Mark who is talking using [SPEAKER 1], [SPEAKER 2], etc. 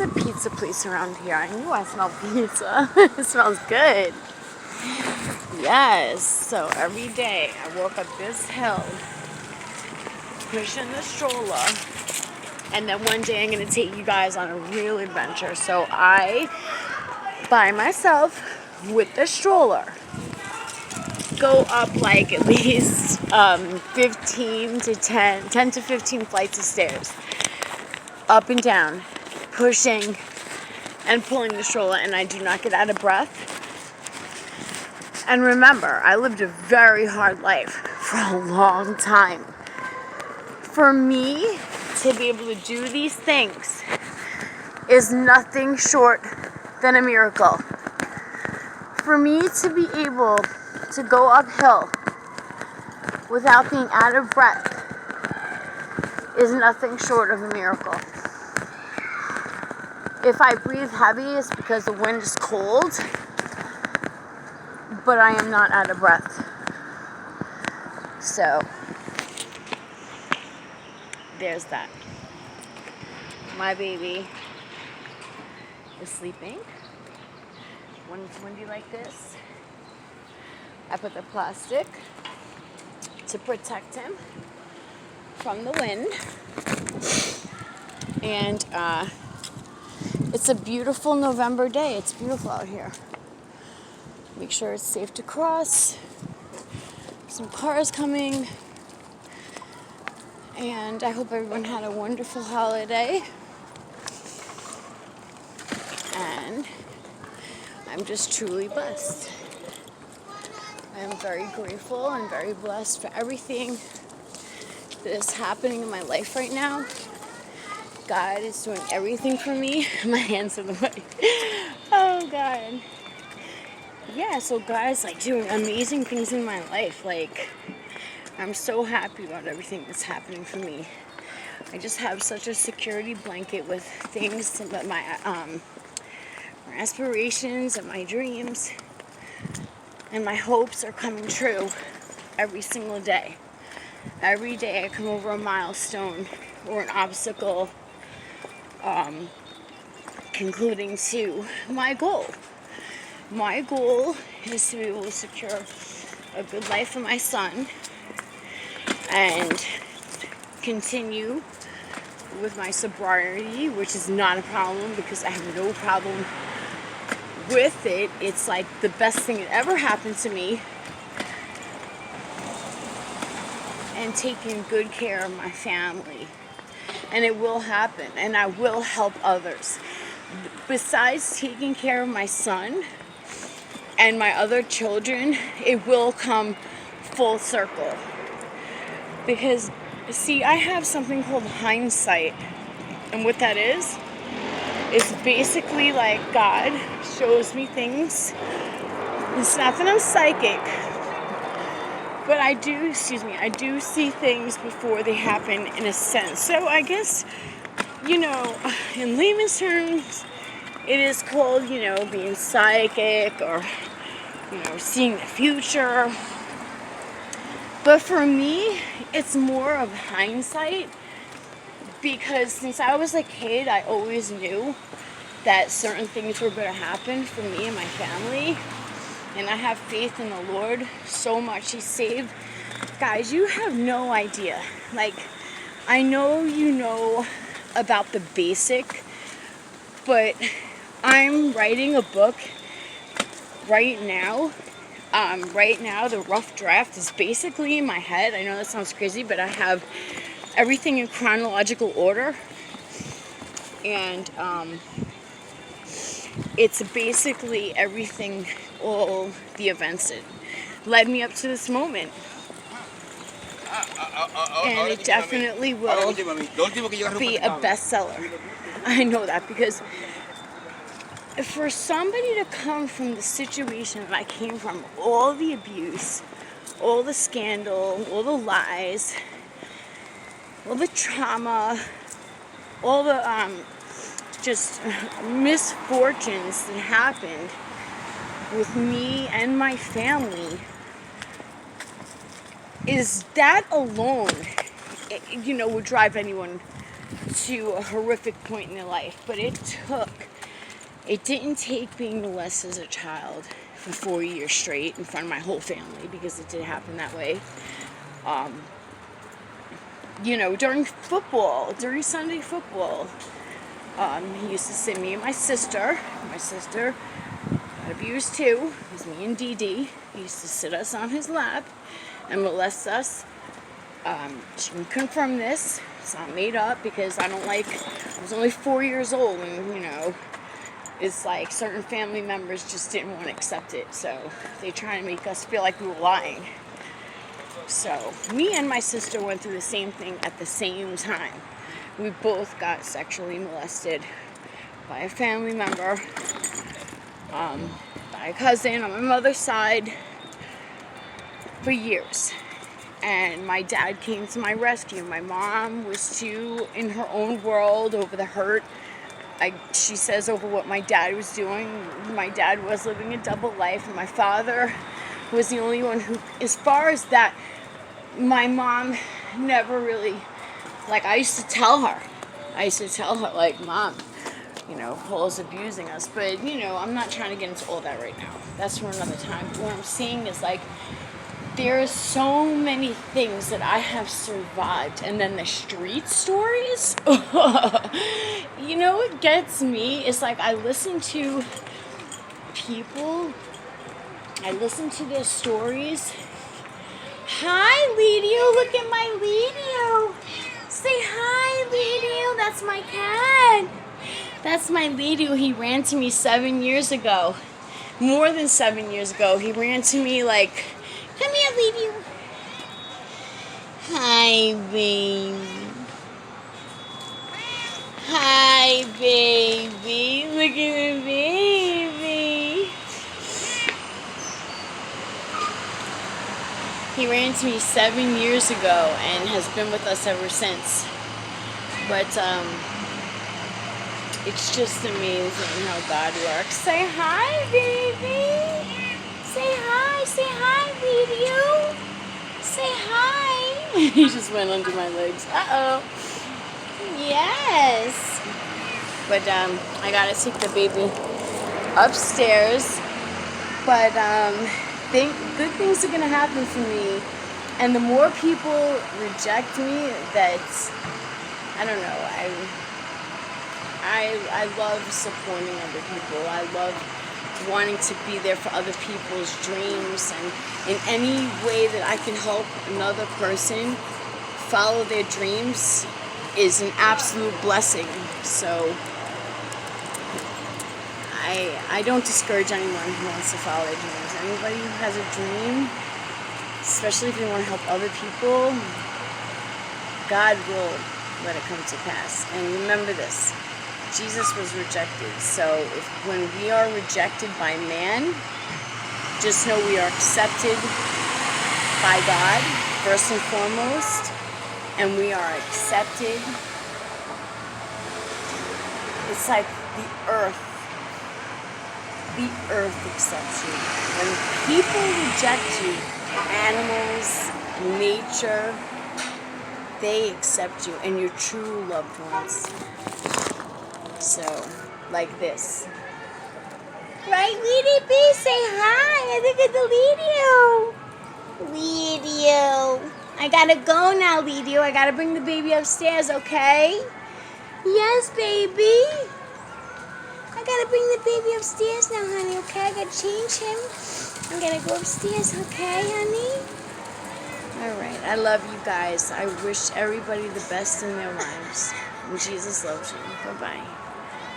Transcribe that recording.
[SPEAKER 1] a pizza place around here. I knew I smelled pizza. It smells good. Yes. So every day I walk up this hill, pushing the stroller, and then one day I'm going to take you guys on a real adventure. So I, by myself, with the stroller, go up like at least 10 to 15 flights of stairs. Up and down, pushing and pulling the stroller, and I do not get out of breath. And remember, I lived a very hard life for a long time. For me to be able to do these things is nothing short than a miracle. For me to be able to go uphill without being out of breath is nothing short of a miracle. If I breathe heavy, it's because the wind is cold, but I am not out of breath. So, there's that. My baby is sleeping. When it's windy like this, I put the plastic to protect him from the wind. And it's a beautiful November day. It's beautiful out here. Make sure it's safe to cross. Some cars coming. And I hope everyone had a wonderful holiday. And I'm just truly blessed. I am very grateful and very blessed for everything that is happening in my life right now. God is doing everything for me. My hands are the way. Oh, God. Yeah, so God's like doing amazing things in my life. Like, I'm so happy about everything that's happening for me. I just have such a security blanket with things that my aspirations and my dreams and my hopes are coming true every single day. Every day I come over a milestone or an obstacle concluding to my goal. My goal is to be able to secure a good life for my son and continue with my sobriety, which is not a problem because I have no problem with it. It's like the best thing that ever happened to me. And taking good care of my family. And it will happen. And I will help others. Besides taking care of my son and my other children, it will come full circle. Because, see, I have something called hindsight. And what that is basically like God shows me things. It's not that I'm psychic, but I do see things before they happen in a sense. So I guess, in layman's terms, it is called, being psychic or, seeing the future. But for me, it's more of hindsight because since I was a kid, I always knew that certain things were going to happen for me and my family. And I have faith in the Lord so much. He saved. Guys, you have no idea. Like, I know you know about the basic, but I'm writing a book right now. The rough draft is basically in my head. I know that sounds crazy, but I have everything in chronological order. And it's basically everything, all the events that led me up to this moment. And it definitely will be a bestseller. I know that because for somebody to come from the situation that I came from, all the abuse, all the scandal, all the lies, all the trauma, all the just misfortunes that happened with me and my family, is that alone, would drive anyone to a horrific point in their life. But it didn't take being molested as a child for 4 years straight in front of my whole family, because it did happen that way. During football, during Sunday football, he used to sit me and my sister got abused too. It was me and Dee Dee. He used to sit us on his lap and molest us. She can confirm this. It's not made up, because I was only 4 years old, and it's like certain family members just didn't want to accept it, so they try to make us feel like we were lying. So me and my sister went through the same thing at the same time. We both got sexually molested by a family member, by a cousin on my mother's side, for years. And my dad came to my rescue. My mom was too in her own world over the hurt. She says over what my dad was doing. My dad was living a double life, and my father was the only one who, as far as that, my mom never really, I used to tell her, like, Mom, Paul's abusing us. But, I'm not trying to get into all that right now. That's for another time. But what I'm saying is, there are so many things that I have survived. And then the street stories, what gets me is, I listen to people, I listen to their stories. Hi, Lidio, look at my Lidio. Say hi, Lidio. That's my cat. That's my Lidio. He ran to me 7 years ago. More than 7 years ago. He ran to me come here, Lidio. Hi, baby. Hi, baby. Look at the baby. He ran to me 7 years ago and has been with us ever since. But it's just amazing how God works. Say hi, baby. Say hi, Lidio. Say hi. He just went under my legs. Uh-oh. Yes. But I gotta take the baby upstairs. But good things are gonna happen for me. And the more people reject me, I don't know. I love supporting other people. I love wanting to be there for other people's dreams, and in any way that I can help another person follow their dreams is an absolute blessing. So I don't discourage anyone who wants to follow their dreams. Anybody who has a dream, especially if you want to help other people, God will let it come to pass. And remember this, Jesus was rejected. So when we are rejected by man, just know we are accepted by God, first and foremost. And we are accepted. It's like the earth accepts you. When people reject you, animals, nature, they accept you and your true loved ones. So, like this. Right, Leedy B? Say hi. Look at the Ledio. I gotta go now, Ledio. I gotta bring the baby upstairs, okay? Yes, baby. I gotta bring the baby upstairs now, honey, okay? I gotta change him. I'm gonna go upstairs, okay, honey? Alright, I love you guys. I wish everybody the best in their lives. And Jesus loves you. Bye-bye.